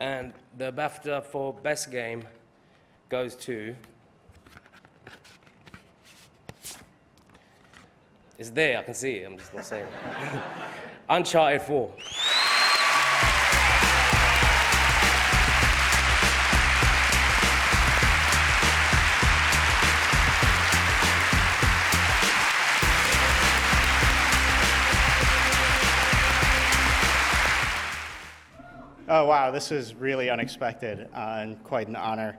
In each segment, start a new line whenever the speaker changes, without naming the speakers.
And the BAFTA for Best Game goes to... It's there, I can see it, I'm just not saying it. Uncharted 4.
Oh, wow, this is really unexpected and quite an honor.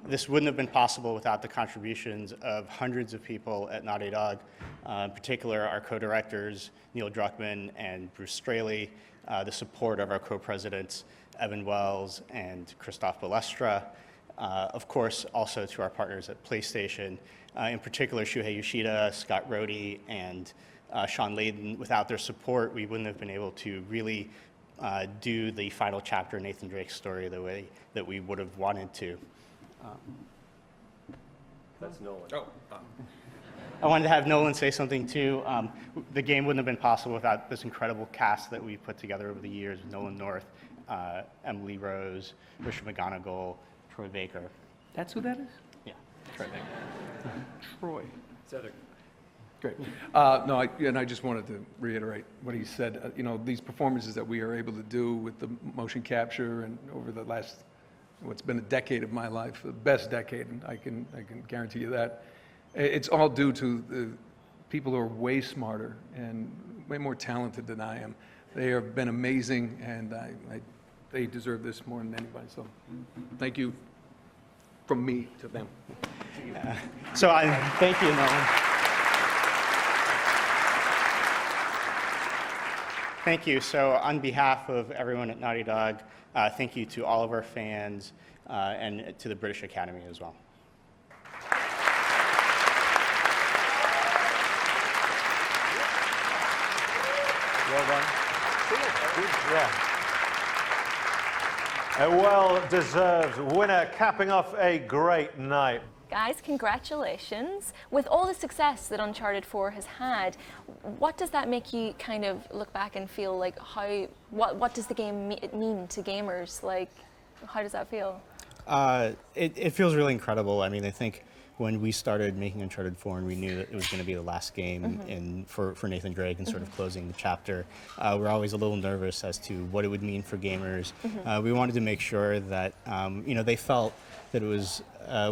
This wouldn't have been possible without the contributions of hundreds of people at Naughty Dog, in particular our co-directors, Neil Druckmann and Bruce Straley, the support of our co-presidents, Evan Wells and Christoph Balestra, of course, also to our partners at PlayStation, in particular Shuhei Yoshida, Scott Rohde, and Sean Layden. Without their support, we wouldn't have been able to really do the final chapter in Nathan Drake's story the way that we would have wanted to.
That's Nolan.
I wanted to have Nolan say something too. The game wouldn't have been possible without this incredible cast that we put together over the years: Nolan North, Emily Rose, Richard McGonigal, Troy Baker.
That's who that is?
Yeah, Troy Baker.
Troy.
Cedric.
Great. And I just wanted to reiterate what he said. These performances that we are able to do with the motion capture and over the last, what's been a decade of my life, the best decade, and I can guarantee you that. It's all due to the people who are way smarter and way more talented than I am. They have been amazing, and they deserve this more than anybody. So thank you from me to them.
Thank you, Nolan. Thank you. So on behalf of everyone at Naughty Dog, thank you to all of our fans and to the British Academy as well.
Well done. Good job. A well-deserved winner, capping off a great night.
Guys, congratulations. With all the success that Uncharted 4 has had, what does that make you kind of look back and feel like what does the game mean to gamers? Like, how does that feel?
It feels really incredible. I mean, I think when we started making Uncharted 4 and we knew that it was going to be the last game for Nathan Drake and sort of closing the chapter, we're always a little nervous as to what it would mean for gamers. We wanted to make sure that they felt that it was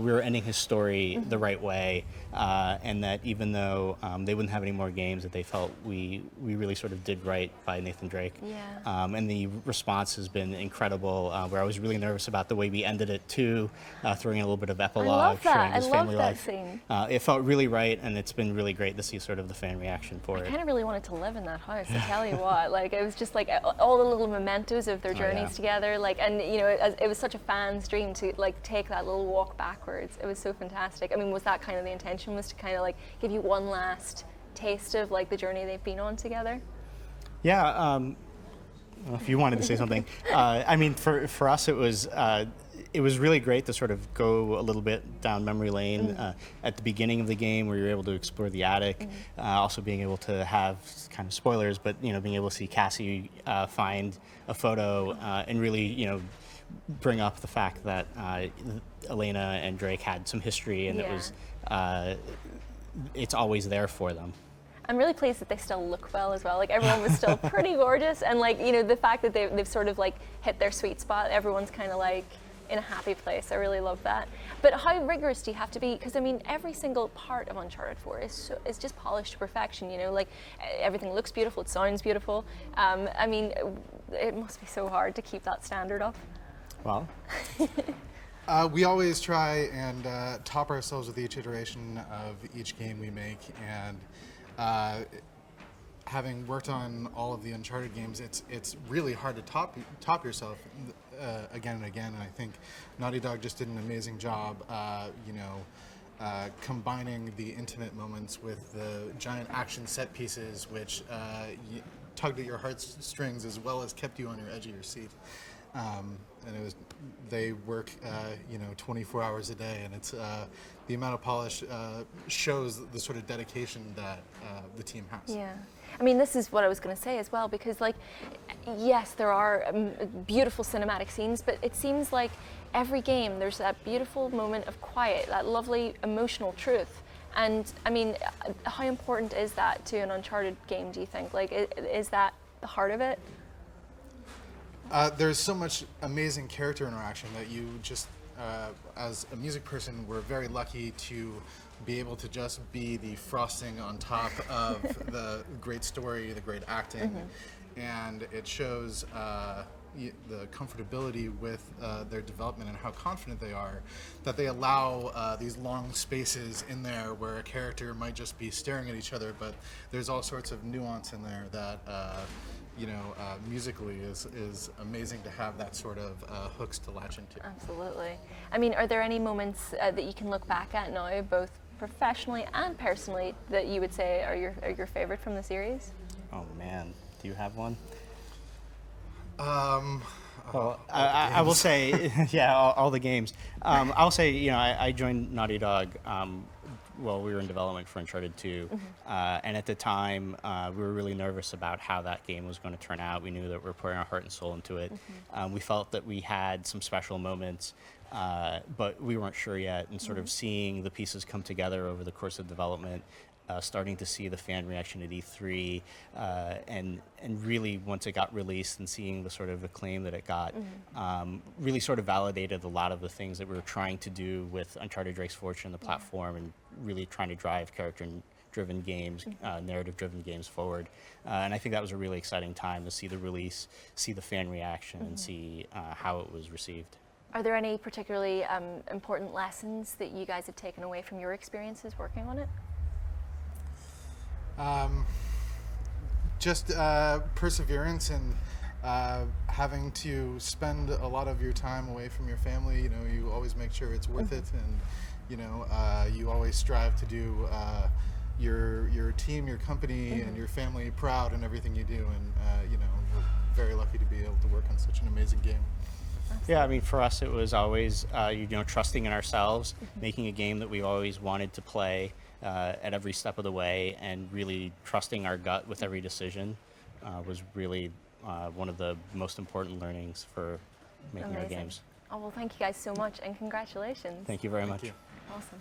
we were ending his story the right way, and that even though they wouldn't have any more games, that they felt we really sort of did right by Nathan Drake.
Yeah.
And the response has been incredible. Where I was really nervous about the way we ended it too, throwing in a little bit of epilogue, showing his family life.
Scene.
It felt really right, and it's been really great to see sort of the fan reaction for it.
I kind of really wanted to live in that house. I tell you what, like it was just like all the little mementos of their journeys together. Like, and it was such a fan's dream to like take that little walk backwards. It was so fantastic. I mean, was that kind of the intention, was to kind of like give you one last taste of like the journey they've been on together?
Yeah, if you wanted to say something. I mean, for us, it was really great to sort of go a little bit down memory lane at the beginning of the game, where you were able to explore the attic, also being able to have kind of spoilers, but being able to see Cassie find a photo and really bring up the fact that Elena and Drake had some history, and it was it's always there for them.
I'm really pleased that they still look well as well. Like everyone was still pretty gorgeous, and like the fact that they've sort of like hit their sweet spot. Everyone's kind of like in a happy place. I really love that. But how rigorous do you have to be? Because I mean, every single part of Uncharted 4 is just polished to perfection. Like everything looks beautiful, it sounds beautiful. I mean, it must be so hard to keep that standard up.
Well.
We always try and top ourselves with each iteration of each game we make, and having worked on all of the Uncharted games, it's really hard to top yourself again and again. And I think Naughty Dog just did an amazing job, combining the intimate moments with the giant action set pieces, which tugged at your heartstrings as well as kept you on your edge of your seat. And they work 24 hours a day, and it's the amount of polish shows the sort of dedication that the team has.
Yeah. I mean, this is what I was going to say as well, because like, yes, there are beautiful cinematic scenes, but it seems like every game there's that beautiful moment of quiet, that lovely emotional truth. And I mean, how important is that to an Uncharted game, do you think? Like, is that the heart of it?
There's so much amazing character interaction that you just, as a music person, we're very lucky to be able to just be the frosting on top of the great story, the great acting, and it shows the comfortability with their development and how confident they are, that they allow these long spaces in there where a character might just be staring at each other, but there's all sorts of nuance in there that musically is amazing to have that sort of hooks to latch into.
Absolutely. I mean, are there any moments that you can look back at now, both professionally and personally, that you would say are your favorite from the series?
Oh man, do you have one?
Well,
I will say, yeah, all the games. I'll say, I joined Naughty Dog while we were in development for Uncharted 2, and at the time, we were really nervous about how that game was going to turn out. We knew that we were putting our heart and soul into it. We felt that we had some special moments, but we weren't sure yet, and sort of seeing the pieces come together over the course of development, starting to see the fan reaction at E3, and really once it got released and seeing the sort of acclaim that it got, really sort of validated a lot of the things that we were trying to do with Uncharted Drake's Fortune, the platform, and really trying to drive character-driven games, narrative-driven games forward. And I think that was a really exciting time to see the release, see the fan reaction, and see how it was received.
Are there any particularly important lessons that you guys have taken away from your experiences working on it?
Just perseverance and having to spend a lot of your time away from your family. You always make sure it's worth it, and you always strive to do your team, your company, and your family proud in everything you do. And we're very lucky to be able to work on such an amazing game.
Yeah, I mean, for us, it was always trusting in ourselves, making a game that we always wanted to play at every step of the way, and really trusting our gut with every decision was really one of the most important learnings for making our games.
Oh, well, thank you guys so much, and congratulations.
Thank you very much.
you.
Awesome.